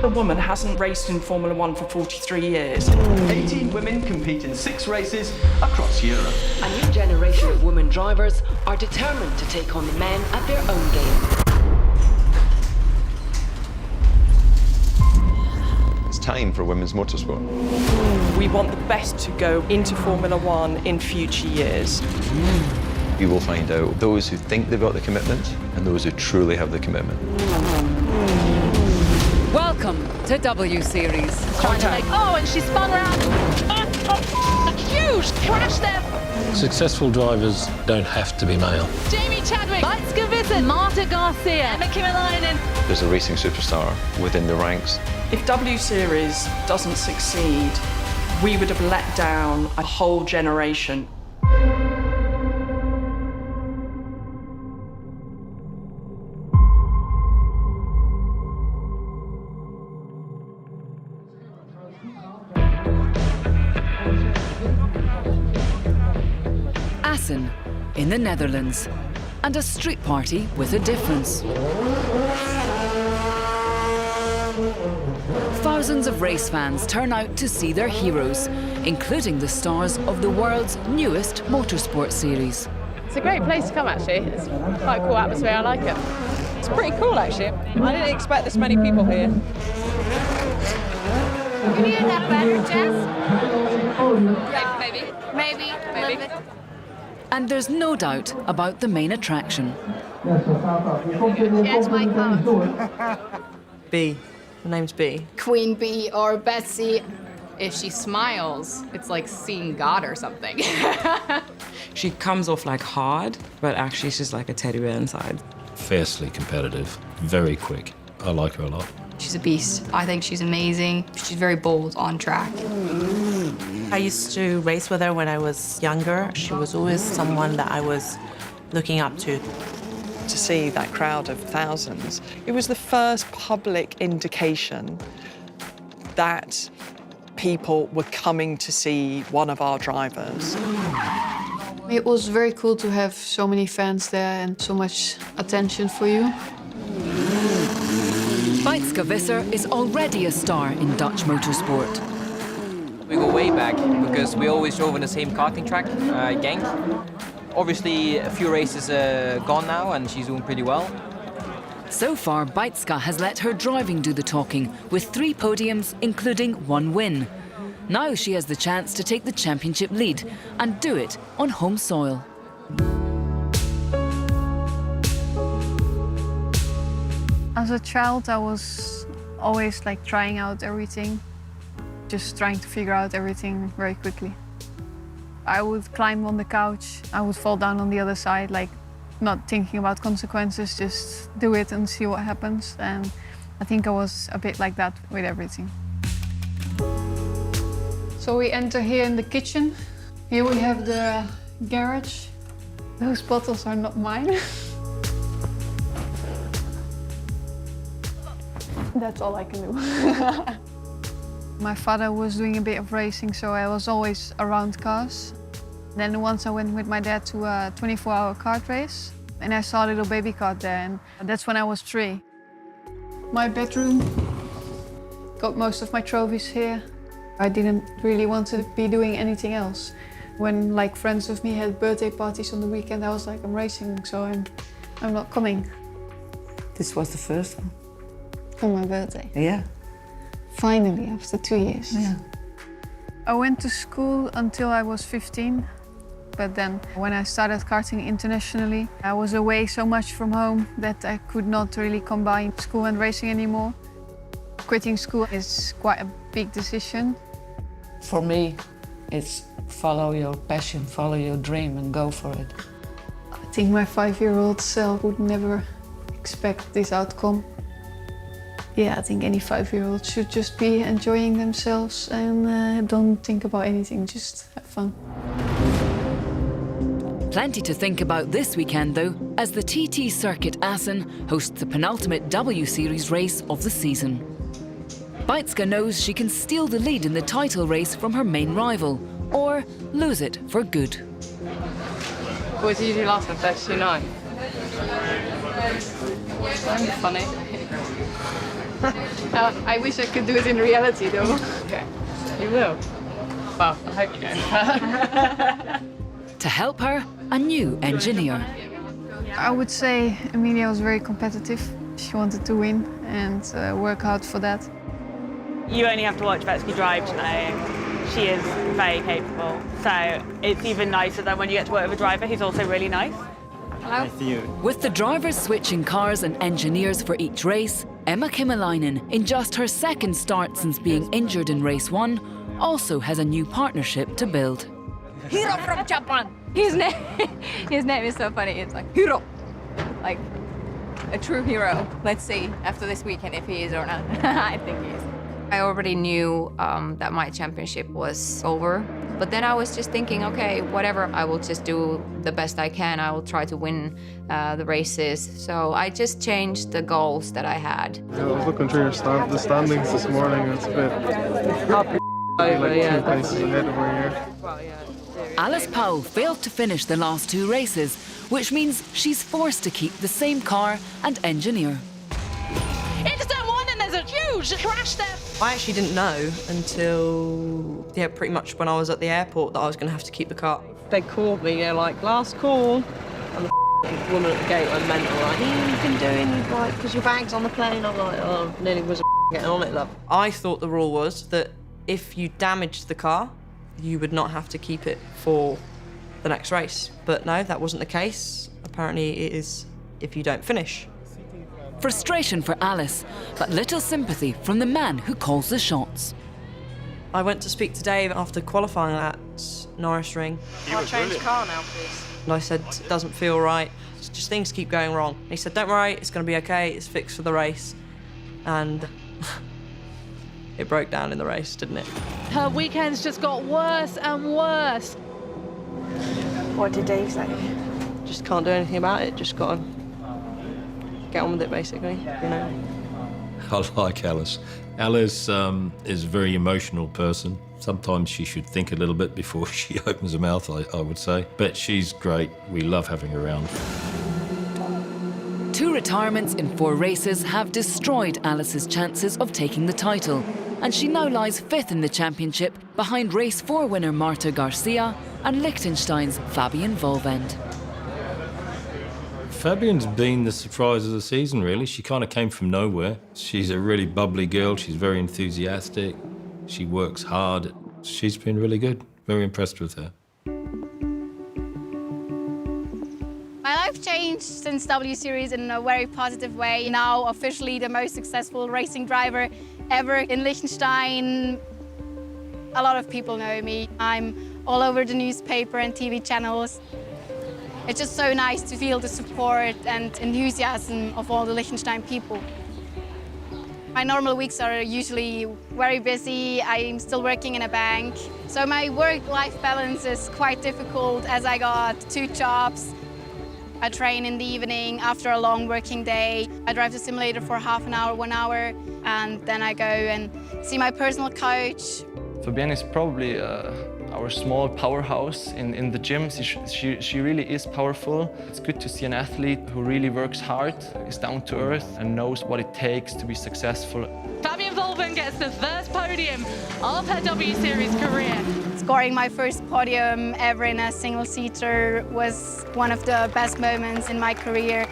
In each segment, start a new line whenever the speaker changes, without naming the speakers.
A woman hasn't raced in Formula One for 43 years.
18 women compete in 6 races across Europe.
A new generation of women drivers are determined to take on the men at their own game.
It's time for women's motorsport.
We want the best to go into Formula One in future years.
You will find out those who think they've got the commitment and those who truly have the commitment.
Welcome to W Series.
Oh, and she spun around. Huge crash there.
Successful drivers don't have to be male.
Jamie Chadwick, Beitske Visser, Marta Garcia, Emma Kimmelainen.
There's a racing superstar within the ranks.
If W Series doesn't succeed, we would have let down a whole generation.
Assen, in the Netherlands, and a street party with a difference. Thousands of race fans turn out to see their heroes, including the stars of the world's newest motorsport series.
It's a great place to come, actually. It's quite a cool atmosphere, I like it.
It's pretty cool, actually. I didn't expect this many people here.
Can you do that better, Jess?
Yeah, maybe.
Maybe.
And there's no doubt about the main attraction.
Yes, my car.
B. Her name's B.
Queen Bee or Betsy. If she smiles, it's like seeing God or something.
She comes off like hard, but actually she's like a teddy bear inside.
Fiercely competitive, very quick. I like her a lot.
She's a beast. I think she's amazing. She's very bold on track.
I used to race with her when I was younger. She was always someone that I was looking up to.
To see that crowd of thousands, it was the first public indication that people were coming to see one of our drivers.
It was very cool to have so many fans there and so much attention for you.
Beitske Visser is already a star in Dutch motorsport.
We go way back because we always drove on the same karting track, Genk. Obviously, a few races gone now, and she's doing pretty well.
So far, Beitske has let her driving do the talking, with 3 podiums, including 1 win. Now she has the chance to take the championship lead and do it on home soil.
As a child, I was always like trying out everything, just trying to figure out everything very quickly. I would climb on the couch, I would fall down on the other side, like not thinking about consequences, just do it and see what happens. And I think I was a bit like that with everything. So we enter here in the kitchen. Here we have the garage. Those bottles are not mine. That's all I can do. My father was doing a bit of racing, so I was always around cars. Then once I went with my dad to a 24-hour kart race, and I saw a little baby kart there, and that's when I was 3. My bedroom, got most of my trophies here. I didn't really want to be doing anything else. When like friends of me had birthday parties on the weekend, I was like, I'm racing, so I'm not coming.
This was the first one.
For my birthday.
Yeah.
Finally, after 2 years.
Yeah.
I went to school until I was 15, but then when I started karting internationally, I was away so much from home that I could not really combine school and racing anymore. Quitting school is quite a big decision.
For me, it's follow your passion, follow your dream and go for it.
I think my 5-year-old self would never expect this outcome. Yeah, I think any 5-year-old should just be enjoying themselves and don't think about anything, just have fun.
Plenty to think about this weekend, though, as the TT Circuit Assen hosts the penultimate W Series race of the season. Beitske knows she can steal the lead in the title race from her main rival, or lose it for good.
What did you do last one, 39? I'm funny. I wish I could do it in reality, though. Okay. You will? Well, I hope you don't.
To help her, a new engineer.
I would say Emilia was very competitive. She wanted to win and work hard for that.
You only have to watch Beitske drive to know she is very capable. So it's even nicer than when you get to work with a driver who's also really nice.
Hello?
With the drivers switching cars and engineers for each race, Emma Kymäläinen, in just her second start since being injured in race 1, also has a new partnership to build.
Hiro from Japan. His name is so funny. It's like Hiro, like a true hero. Let's see after this weekend if he is or not. I think he is. I already knew that my championship was over, but then I was just thinking, okay, whatever, I will just do the best I can. I will try to win the races. So I just changed the goals that I had.
Yeah, I was looking through the standings this morning. It's a bit
Over, yeah.
2 places ahead of where you're.
Alice Powell failed to finish the last 2 races, which means she's forced to keep the same car and engineer.
Into turn 1 and there's a huge crash there.
I actually didn't know until, pretty much when I was at the airport that I was going to have to keep the car. They called me, like, last call, and the woman at the gate went mental, like, you've been doing, like, because your bag's on the plane. I'm like, oh, nearly was getting on it, love. I thought the rule was that if you damaged the car, you would not have to keep it for the next race. But no, that wasn't the case. Apparently it is if you don't finish.
Frustration for Alice, but little sympathy from the man who calls the shots.
I went to speak to Dave after qualifying at Norris Ring. I'll change the car now, please. And I said, it doesn't feel right. It's just things keep going wrong. And he said, don't worry, it's going to be okay. It's fixed for the race. And it broke down in the race, didn't it?
Her weekends just got worse and worse.
What did Dave say? Just can't do anything about it. Just got to get on with it, basically, you know.
I like Alice. Alice is a very emotional person. Sometimes she should think a little bit before she opens her mouth, I would say. But she's great. We love having her around.
2 retirements in 4 races have destroyed Alice's chances of taking the title, and she now lies 5th in the championship behind race 4 winner Marta Garcia and Liechtenstein's Fabian Volvend.
Fabian's been the surprise of the season, really. She kind of came from nowhere. She's a really bubbly girl. She's very enthusiastic. She works hard. She's been really good. Very impressed with her.
My life changed since W Series in a very positive way. Now officially the most successful racing driver ever in Liechtenstein. A lot of people know me. I'm all over the newspaper and TV channels. It's just so nice to feel the support and enthusiasm of all the Liechtenstein people. My normal weeks are usually very busy. I'm still working in a bank. So my work-life balance is quite difficult as I got 2 jobs. I train in the evening after a long working day. I drive the simulator for half an hour, 1 hour, and then I go and see my personal coach.
Fabienne is probably our small powerhouse in the gym. She really is powerful. It's good to see an athlete who really works hard, is down to earth, and knows what it takes to be successful.
Fabian Volvend gets the first podium of her W Series career.
Scoring my first podium ever in a single-seater was one of the best moments in my career.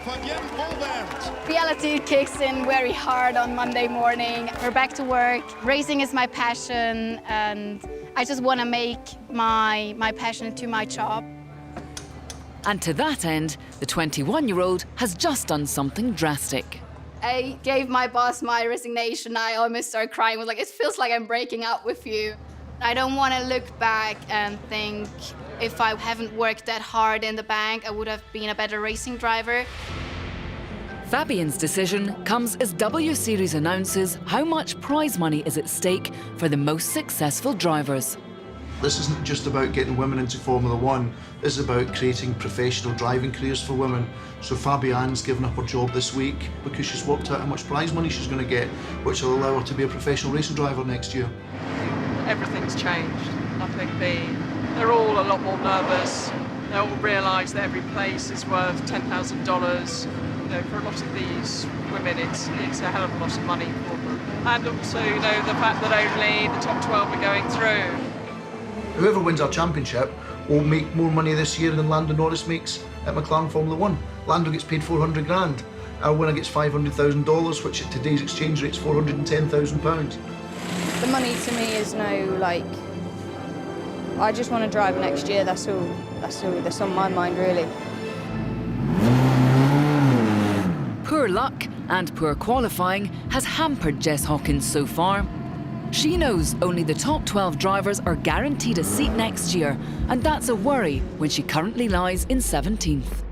Reality kicks in very hard on Monday morning. We're back to work. Racing is my passion, and I just want to make my passion into my job.
And to that end, the 21-year-old has just done something drastic.
I gave my boss my resignation. I almost started crying. I was like, it feels like I'm breaking up with you. I don't want to look back and think if I haven't worked that hard in the bank, I would have been a better racing driver.
Fabian's decision comes as W Series announces how much prize money is at stake for the most successful drivers.
This isn't just about getting women into Formula One, this is about creating professional driving careers for women. So Fabienne's given up her job this week because she's worked out how much prize money she's going to get, which will allow her to be a professional racing driver next year.
Everything's changed. I think they're all a lot more nervous. They all realise that every place is worth $10,000. know, for a lot of these women, it's a hell of a lot of money for them. And also, you know, the fact that only the top 12 are going through.
Whoever wins our championship will make more money this year than Lando Norris makes at McLaren Formula 1. Lando gets paid 400 grand. Our winner gets $500,000, which at today's exchange rate is £410,000.
The money to me is no, like, I just want to drive next year, that's all that's on my mind, really.
Poor luck and poor qualifying has hampered Jess Hawkins so far. She knows only the top 12 drivers are guaranteed a seat next year, and that's a worry when she currently lies in 17th.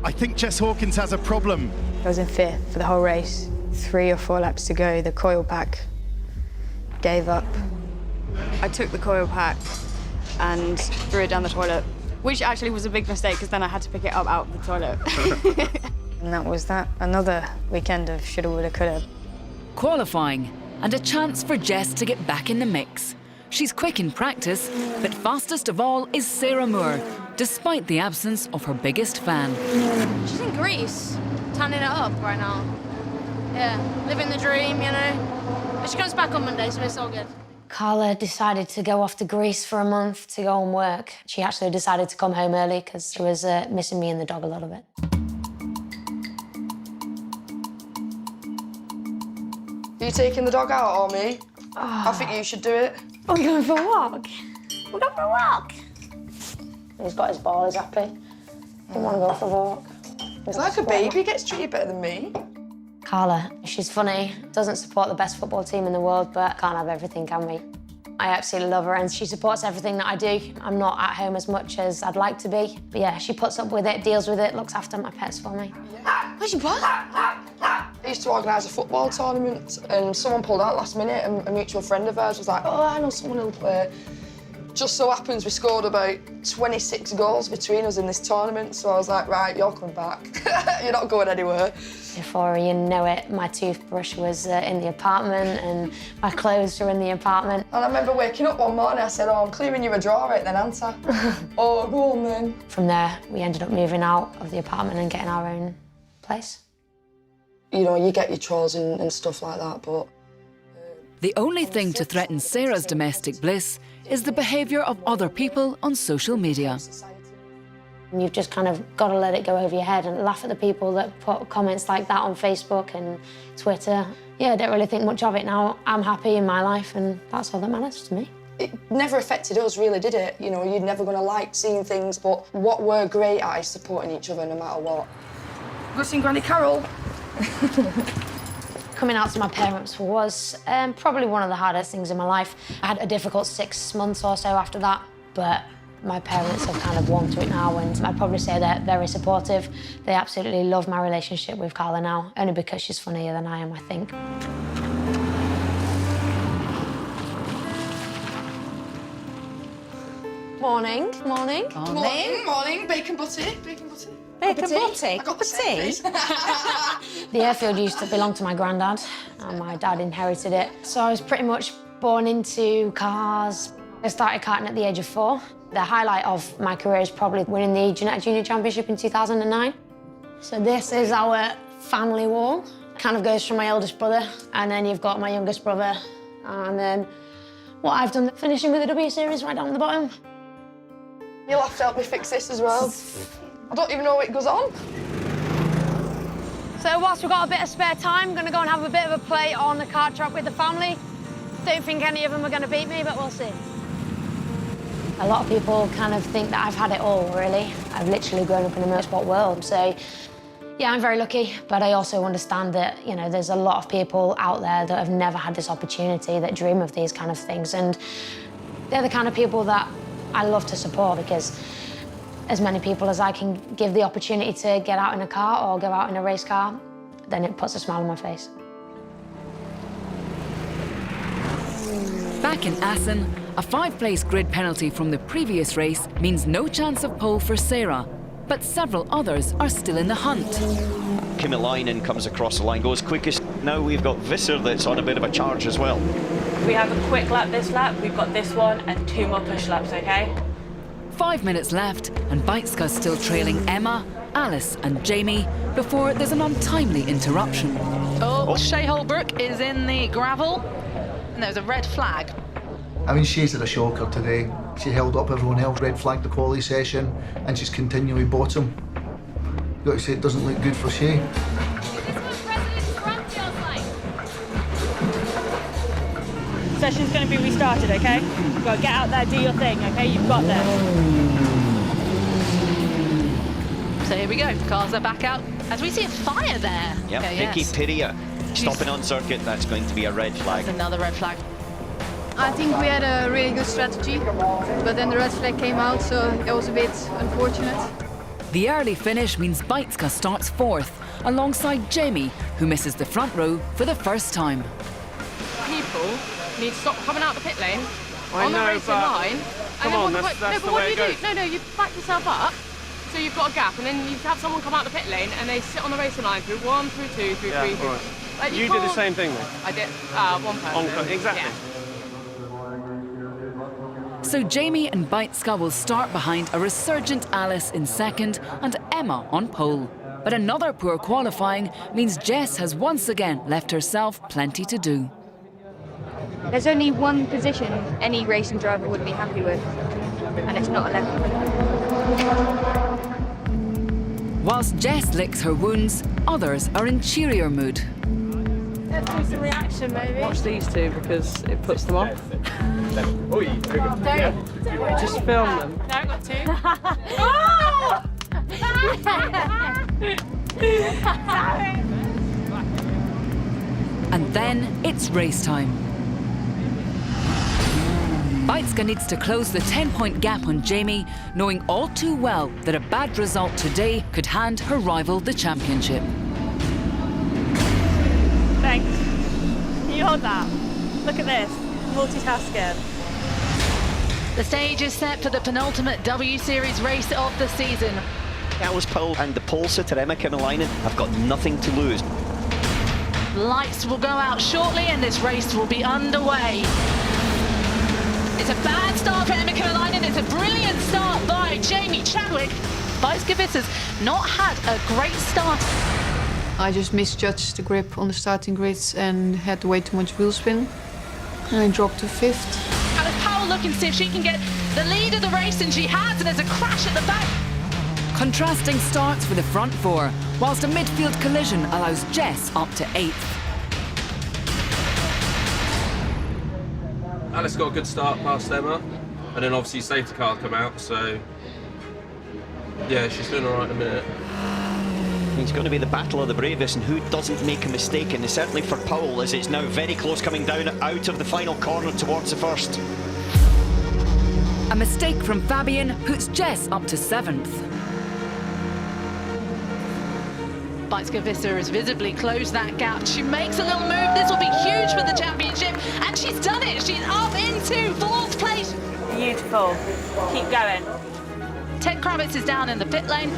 I think Jess Hawkins has a problem.
I was in 5th for the whole race. 3 or 4 laps to go, the coil pack gave up. I took the coil pack and threw it down the toilet, which actually was a big mistake because then I had to pick it up out of the toilet. And that was that. Another weekend of shoulda, woulda, coulda.
Qualifying, and a chance for Jess to get back in the mix. She's quick in practice, but fastest of all is Sarah Moore, despite the absence of her biggest fan.
She's in Greece, tanning it up right now. Yeah, living the dream, you know. But she comes back on Monday, so it's all good.
Carla decided to go off to Greece for a month to go and work. She actually decided to come home early because she was missing me and the dog a little bit.
Are you taking the dog out or me? I think you should do it.
I'm going for a walk. We're going for a walk. He's got his ball, he's happy. Didn't want to go for a walk.
It's like a baby, gets treated better than me.
Carla, she's funny, doesn't support the best football team in the world, but can't have everything, can we? I absolutely love her and she supports everything that I do. I'm not at home as much as I'd like to be. But yeah, she puts up with it, deals with it, looks after my pets for me.
Where's your ball? I used to organise a football tournament and someone pulled out last minute and a mutual friend of hers was like, oh, I know someone who'll play. Just so happens we scored about 26 goals between us in this tournament, so I was like, right, you're coming back. You're not going anywhere.
Before you know it, my toothbrush was in the apartment and my clothes were in the apartment.
And I remember waking up one morning, I said, oh, I'm clearing you a drawer right then, aren't I? Oh, go on then.
From there, we ended up moving out of the apartment and getting our own place.
You know, you get your chores and stuff like that, but...
The only thing to threaten Sarah's domestic bliss is the behaviour of other people on social media.
You've just kind of got to let it go over your head and laugh at the people that put comments like that on Facebook and Twitter. Yeah, I don't really think much of it now. I'm happy in my life and that's all that matters to me.
It never affected us, really, did it? You know, you're never going to like seeing things, but what we're great at is supporting each other no matter what. Go sing Granny Carol.
Coming out to my parents was probably one of the hardest things in my life. I had a difficult 6 months or so after that, but my parents have kind of warmed to it now, and I'd probably say they're very supportive. They absolutely love my relationship with Carla now, only because she's funnier than I am, I think.
Morning.
Morning.
Morning. Morning. Bacon butty. Bacon butty.
Bacon butty?
I got the tea.
The airfield used to belong to my granddad, and my dad inherited it. So I was pretty much born into cars. I started karting at the age of 4. The highlight of my career is probably winning the Genetic Junior Championship in 2009. So this is our family wall. Kind of goes from my eldest brother, and then you've got my youngest brother, and then what I've done, finishing with the W Series right down the bottom.
You'll have to help me fix this as well. I don't even know what goes on.
So whilst we've got a bit of spare time, I'm going to go and have a bit of a play on the kart track with the family. Don't think any of them are going to beat me, but we'll see.
A lot of people kind of think that I've had it all, really. I've literally grown up in the motorsport world, so yeah, I'm very lucky, but I also understand that, you know, there's a lot of people out there that have never had this opportunity, that dream of these kind of things, and they're the kind of people that I love to support, because as many people as I can give the opportunity to get out in a car or go out in a race car, then it puts a smile on my face.
Back in Assen, a 5-place grid penalty from the previous race means no chance of pole for Sarah, but several others are still in the hunt.
Kymmelainen comes across the line, goes quickest. Now we've got Visser that's on a bit of a charge as well.
We have a quick lap this lap, we've got this one and 2 more push laps, okay?
5 minutes left, and Beitske still trailing Emma, Alice and Jamie before there's an untimely interruption.
Oh, Shea Holbrook is in the gravel, and there's a red flag.
I mean, she's had a shocker today. She held up everyone else, red flagged the quality session, and she's continually bottom. You've got to say it doesn't look good for Shea.
Session's going to be restarted, okay? You've got to get out there, do your thing, okay? You've got this.
So here we go, cars are back out. As we see a fire there.
Yep,
Okay,
Vicky
yes.
Piria stopping on circuit. That's going to be a red flag.
That's another red flag.
I think we had a really good strategy, but then the red flag came out, so it was a bit unfortunate.
The early finish means Beitske starts 4th, alongside Jamie, who misses the front row for the first time.
People need to stop coming out the pit lane on the
know,
racing
but
line.
come on, that's
no,
the
but
way
what do
it
you do?
goes.
No, you back yourself up, so you've got a gap, and then you have someone come out the pit lane and they sit on the racing line through 1, through 2, through 3.
all right.
Like,
You did the
can't-
same thing, though.
I did. One person.
Exactly.
Yeah.
So Jamie and Beitske will start behind a resurgent Alice in 2nd and Emma on pole. But another poor qualifying means Jess has once again left herself plenty to do.
There's only one position any racing driver would be happy with, and it's not 11th.
Whilst Jess licks her wounds, others are in cheerier mood.
Let's do some reaction, maybe.
Watch these two because it puts them off. Just film them.
No, I've got 2.
And then it's race time. Beitske needs to close the 10-point gap on Jamie, knowing all too well that a bad result today could hand her rival the championship.
Thanks. Can you hold that? Look at this. Multitasking.
The stage is set for the penultimate W Series race of the season.
Alice Powell and the pole sitter Emma Kimmerleinen have got nothing to lose.
Lights will go out shortly and this race will be underway. It's a bad start for Emma Kimmerleinen. It's a brilliant start by Jamie Chadwick. Beitske Visser's not had a great start.
I just misjudged the grip on the starting grids and had way too much wheel spin. And I dropped to 5th.
Alice Powell looking to see if she can get the lead of the race, and she has, and there's a crash at the back.
Contrasting starts for the front 4, whilst a midfield collision allows Jess up to 8th.
Alice got a good start past Emma, and then obviously safety car come out, so yeah, she's doing all right in a minute.
It's going to be the battle of the bravest, and who doesn't make a mistake, and certainly for Powell, as it's now very close coming down out of the final corner towards the first.
A mistake from Fabian puts Jess up to 7th.
Beitske Visser has visibly closed that gap. She makes a little move. This will be huge for the championship, and she's done it. She's up into 4th place.
Beautiful. Keep going.
Ted Kravitz is down in the pit lane.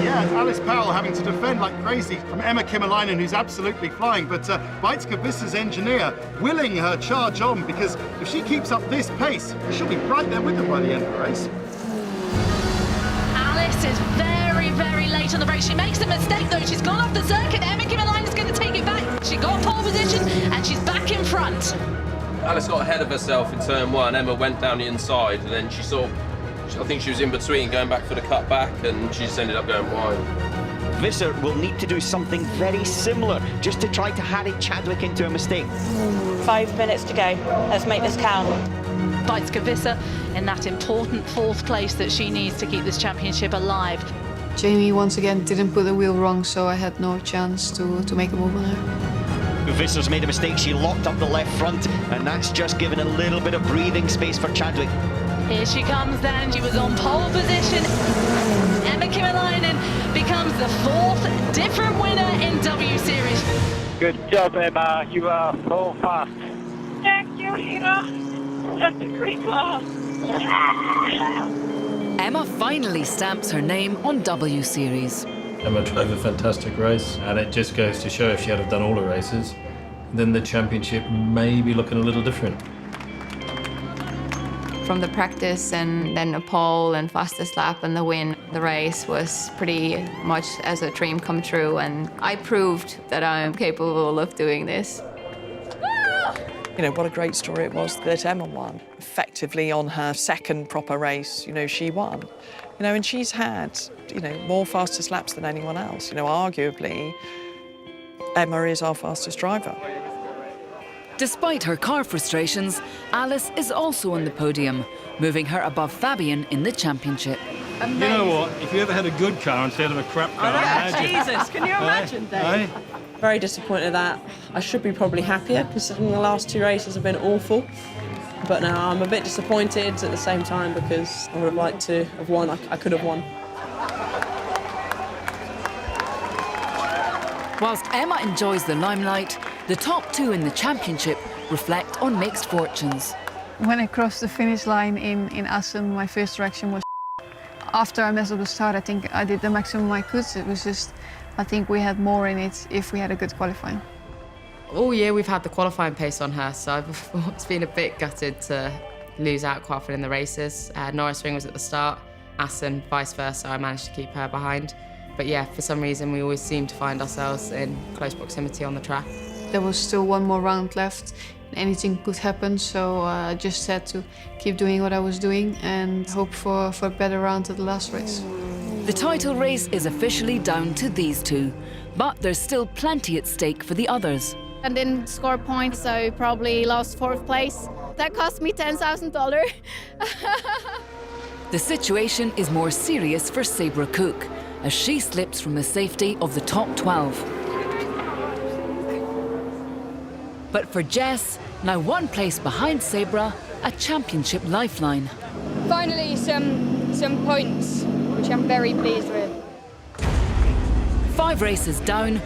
Yeah, it's Alice Powell having to defend like crazy from Emma Kimmerleinen, who's absolutely flying, but Beitske Visser's engineer willing her charge on, because if she keeps up this pace, she'll be right there with them by the end of the race.
Alice is very, very late on the race. She makes a mistake, though. She's gone off the circuit. Emma Kimmerleinen is going to take it back. She got pole position, and she's back in front.
Alice got ahead of herself in turn 1. Emma went down the inside, and then she sort of, I think she was in between going back for the cut back, and she just ended up going wide.
Visser will need to do something very similar just to try to harry Chadwick into a mistake.
5 minutes to go. Let's make this count.
Beitske Visser in that important 4th place that she needs to keep this championship alive.
Jamie once again didn't put the wheel wrong, so I had no chance to make a move on her.
Visser's made a mistake. She locked up the left front, and that's just given a little bit of breathing space for Chadwick.
Here she comes then. She was on pole position. Emma Kimmerleinen becomes the 4th different winner in W Series.
Good job, Emma. You are so fast. Thank you, Hira. That's a great class.
Emma finally stamps her name on W Series.
Emma drove a fantastic race, and it just goes to show if she had have done all the races, then the championship may be looking a little different.
From the practice and then a pole and fastest lap and the win, the race was pretty much as a dream come true, and I proved that I'm capable of doing this.
You know, what a great story it was that Emma won. Effectively on her second proper race, you know, she won. You know, and she's had, you know, more fastest laps than anyone else. You know, arguably, Emma is our fastest driver.
Despite her car frustrations, Alice is also on the podium, moving her above Fabian in the championship.
Amazing. You know what? If you ever had a good car instead of a crap car, imagine.
Jesus, can you imagine that? Very disappointed that I should be probably happier, considering the last 2 races have been awful. But now I'm a bit disappointed at the same time because I would have liked to have won. I could have won.
Whilst Emma enjoys the limelight, the top 2 in the championship reflect on mixed fortunes.
When I crossed the finish line in Assen, my first reaction was after I messed up the start, I think I did the maximum I could. It was just, I think we had more in it if we had a good qualifying.
All year we've had the qualifying pace on her, so I've been a bit gutted to lose out quite often in the races. Norris Ring was at the start, Assen vice versa, I managed to keep her behind. But yeah, for some reason we always seem to find ourselves in close proximity on the track.
There was still one more round left. Anything could happen, so I just had to keep doing what I was doing and hope for a better round at the last race.
The title race is officially down to these 2, but there's still plenty at stake for the others.
I didn't score points, so probably lost 4th place. That cost me $10,000.
The situation is more serious for Sabra Cook, as she slips from the safety of the top 12. But for Jess, now 1 place behind Sabra, a championship lifeline.
Finally, some points, which I'm very pleased with.
5 races down,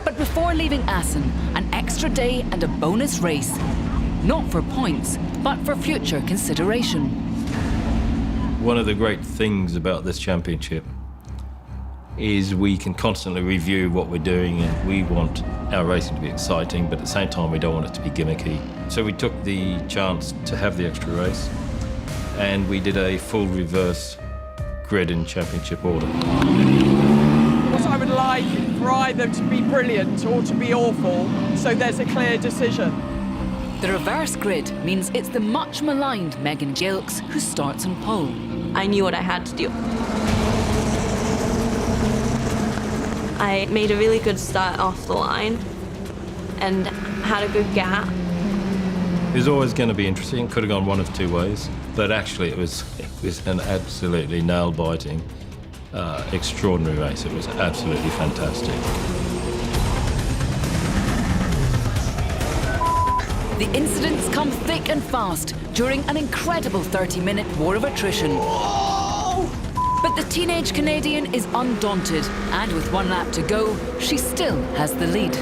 but before leaving Assen, an extra day and a bonus race. Not for points, but for future consideration.
One of the great things about this championship is we can constantly review what we're doing, and we want our racing to be exciting, but at the same time we don't want it to be gimmicky. So we took the chance to have the extra race, and we did a full reverse grid in championship order.
What I would like for either to be brilliant or to be awful, so there's a clear decision.
The reverse grid means it's the much maligned Megan Gilks who starts on pole.
I knew what I had to do. I made a really good start off the line and had a good gap.
It was always going to be interesting. Could have gone one of 2 ways, but actually it was an absolutely nail-biting, extraordinary race. It was absolutely fantastic.
The incidents come thick and fast during an incredible 30-minute war of attrition. But the teenage Canadian is undaunted, and with 1 lap to go, she still has the lead.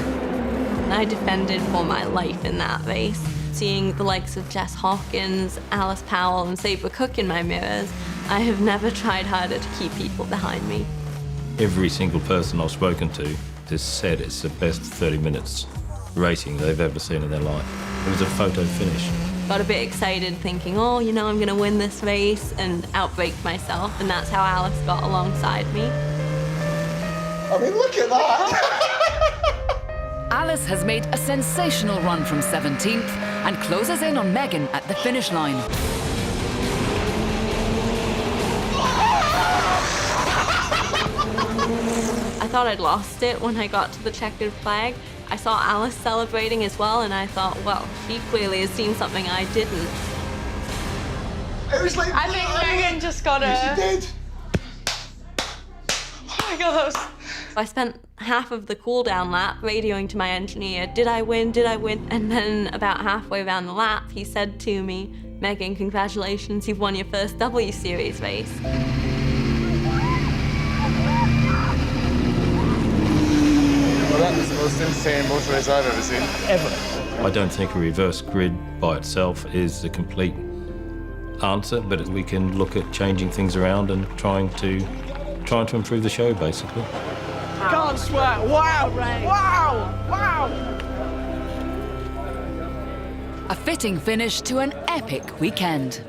I defended for my life in that race. Seeing the likes of Jess Hawkins, Alice Powell and Sabra Cook in my mirrors, I have never tried harder to keep people behind me.
Every single person I've spoken to has said it's the best 30 minutes racing they've ever seen in their life. It was a photo finish.
Got a bit excited thinking, oh, you know, I'm going to win this race and outbreak myself, and that's how Alice got alongside me.
I mean, look at that!
Alice has made a sensational run from 17th and closes in on Megan at the finish line.
I thought I'd lost it when I got to the checkered flag. I saw Alice celebrating as well, and I thought, well, she clearly has seen something I didn't.
It was like,
I think Megan just got
yes, you did.
Oh my God, that was...
I spent half of the cool-down lap radioing to my engineer, did I win, did I win? And then about halfway around the lap, he said to me, Megan, congratulations, you've won your first W Series race.
Well, that was the most insane motor race I've ever seen.
Ever. I don't think a reverse grid by itself is the complete answer, but we can look at changing things around and trying to improve the show, basically.
Can't swear. Wow! Wow! Wow!
A fitting finish to an epic weekend.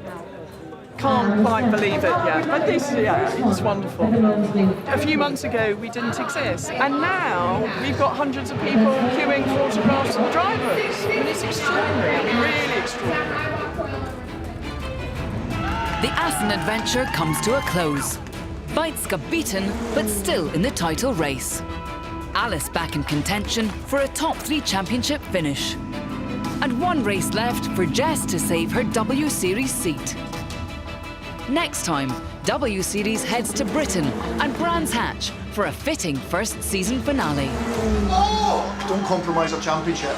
Can't quite believe it yet, but this, yeah, it's wonderful. A few months ago, we didn't exist, and now we've got hundreds of people queuing for autographs of the drivers. I mean, it's extraordinary, I mean, really extraordinary.
The Assen adventure comes to a close. Beitske beaten, but still in the title race. Alice back in contention for a top 3 championship finish. And one race left for Jess to save her W Series seat. Next time, W Series heads to Britain and Brands Hatch for a fitting first season finale.
Don't compromise our championship.